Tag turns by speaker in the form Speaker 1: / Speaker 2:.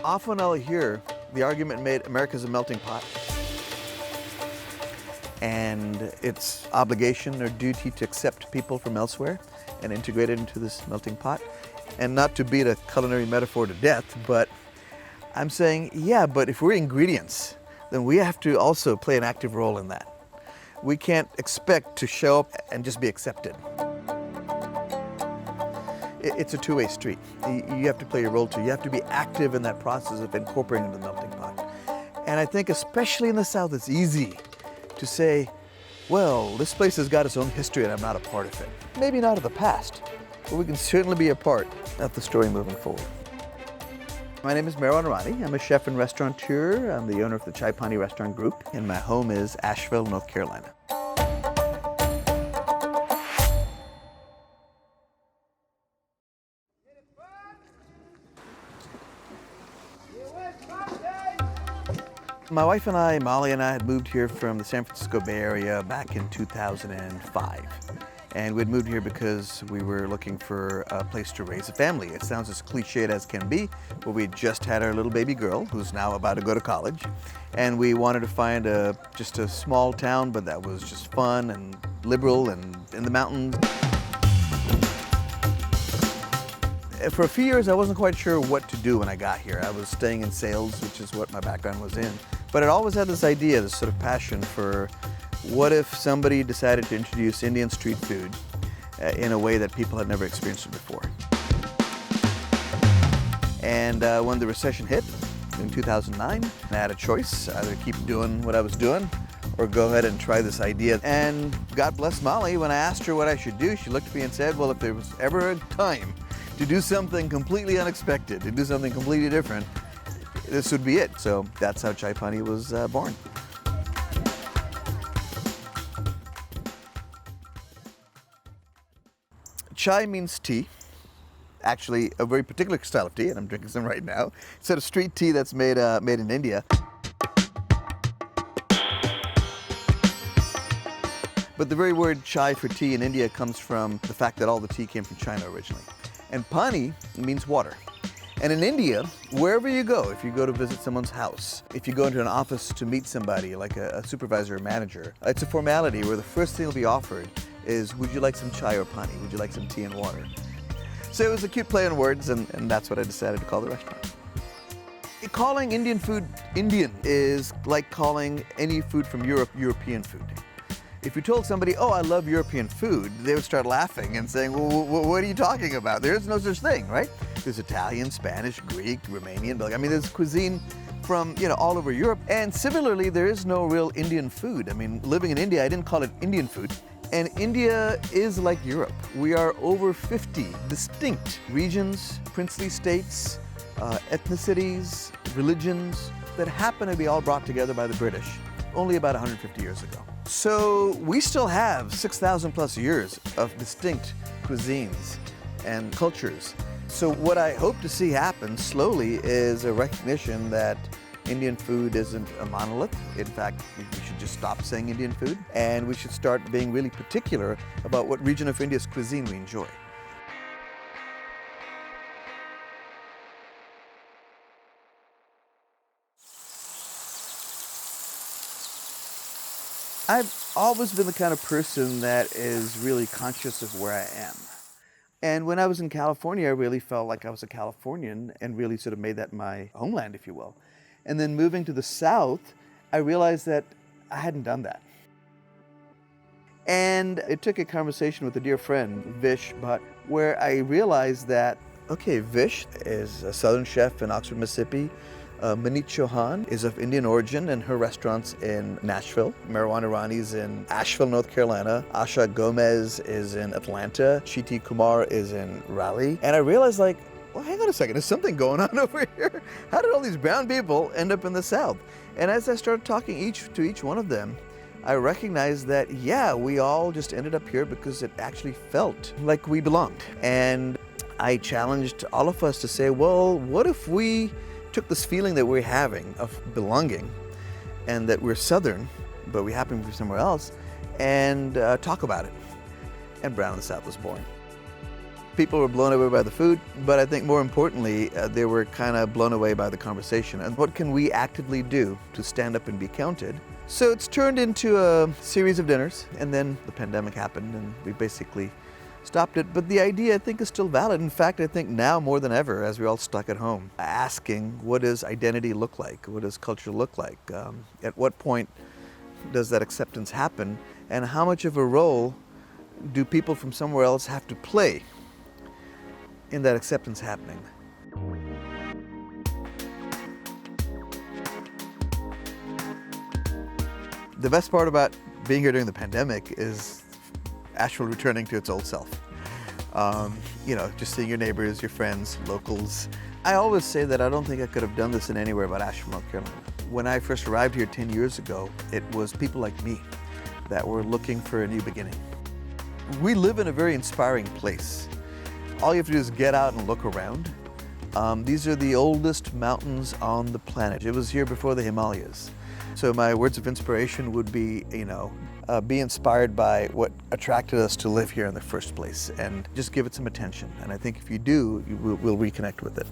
Speaker 1: Often I'll hear the argument made, America's a melting pot, and it's obligation or duty to accept people from elsewhere and integrate it into this melting pot. And not to beat a culinary metaphor to death, but I'm saying, yeah, but if we're ingredients, then we have to also play an active role in that. We can't expect to show up and just be accepted. It's a two-way street. You have to play your role too. You have to be active in that process of incorporating the melting pot. And I think especially in the South, it's easy to say, well, this place has got its own history and I'm not a part of it. Maybe not of the past, but we can certainly be a part of the story moving forward. My name is Meherwan Irani. I'm a chef and restaurateur. I'm the owner of the Pani restaurant group, and my home is Asheville, North Carolina. My wife and I, Molly and I, had moved here from the San Francisco Bay Area back in 2005. And we'd moved here because we were looking for a place to raise a family. It sounds as cliched as can be, but we just had our little baby girl, who's now about to go to college. And we wanted to find just a small town, but that was just fun and liberal and in the mountains. For a few years, I wasn't quite sure what to do when I got here. I was staying in sales, which is what my background was in. But I always had this idea, this sort of passion for what if somebody decided to introduce Indian street food in a way that people had never experienced it before. And when the recession hit in 2009, I had a choice, either keep doing what I was doing or go ahead and try this idea. And God bless Molly, when I asked her what I should do, she looked at me and said, well, if there was ever a time to do something completely unexpected, to do something completely different, this would be it. So that's how Chai Pani was born. Chai means tea, actually a very particular style of tea, and I'm drinking some right now. It's a street tea that's made in India. But the very word chai for tea in India comes from the fact that all the tea came from China originally. And Pani means water. And in India, wherever you go, if you go to visit someone's house, if you go into an office to meet somebody, like a supervisor or manager, it's a formality where the first thing will be offered is, would you like some chai or pani? Would you like some tea and water? So it was a cute play on words, and that's what I decided to call the restaurant. Calling Indian food Indian is like calling any food from Europe European food. If you told somebody, oh, I love European food, they would start laughing and saying, well, what are you talking about? There's no such thing, right? There's Italian, Spanish, Greek, Romanian, Belgian. I mean, there's cuisine from, all over Europe. And similarly, there is no real Indian food. I mean, living in India, I didn't call it Indian food. And India is like Europe. We are over 50 distinct regions, princely states, ethnicities, religions that happen to be all brought together by the British only about 150 years ago. So we still have 6,000 plus years of distinct cuisines and cultures. So what I hope to see happen slowly is a recognition that Indian food isn't a monolith. In fact, we should just stop saying Indian food, and we should start being really particular about what region of India's cuisine we enjoy. I've always been the kind of person that is really conscious of where I am. And when I was in California, I really felt like I was a Californian and really sort of made that my homeland, if you will. And then moving to the South, I realized that I hadn't done that. And it took a conversation with a dear friend, Vish Bhatt, where I realized that, okay, Vish is a Southern chef in Oxford, Mississippi. Manit Chauhan is of Indian origin, and her restaurant's in Nashville. Meherwan Irani's in Asheville, North Carolina. Asha Gomez is in Atlanta. Chiti Kumar is in Raleigh. And I realized, well, hang on a second, there's something going on over here. How did all these brown people end up in the South? And as I started talking to each one of them, I recognized that, yeah, we all just ended up here because it actually felt like we belonged. And I challenged all of us to say, well, what if we took this feeling that we're having of belonging and that we're Southern, but we happen to be somewhere else, and talk about it. And Brown in the South was born. People were blown away by the food, but I think more importantly, they were kind of blown away by the conversation. And what can we actively do to stand up and be counted? So it's turned into a series of dinners, and then the pandemic happened and we basically stopped it. But the idea, I think, is still valid. In fact, I think now more than ever, as we're all stuck at home, asking, what does identity look like? What does culture look like? At what point does that acceptance happen? And how much of a role do people from somewhere else have to play in that acceptance happening? The best part about being here during the pandemic is Asheville returning to its old self. Just seeing your neighbors, your friends, locals. I always say that I don't think I could have done this in anywhere but Asheville, North Carolina. When I first arrived here 10 years ago, it was people like me that were looking for a new beginning. We live in a very inspiring place. All you have to do is get out and look around. These are the oldest mountains on the planet. It was here before the Himalayas. So my words of inspiration would be, be inspired by what attracted us to live here in the first place and just give it some attention. And I think if you do, we'll reconnect with it.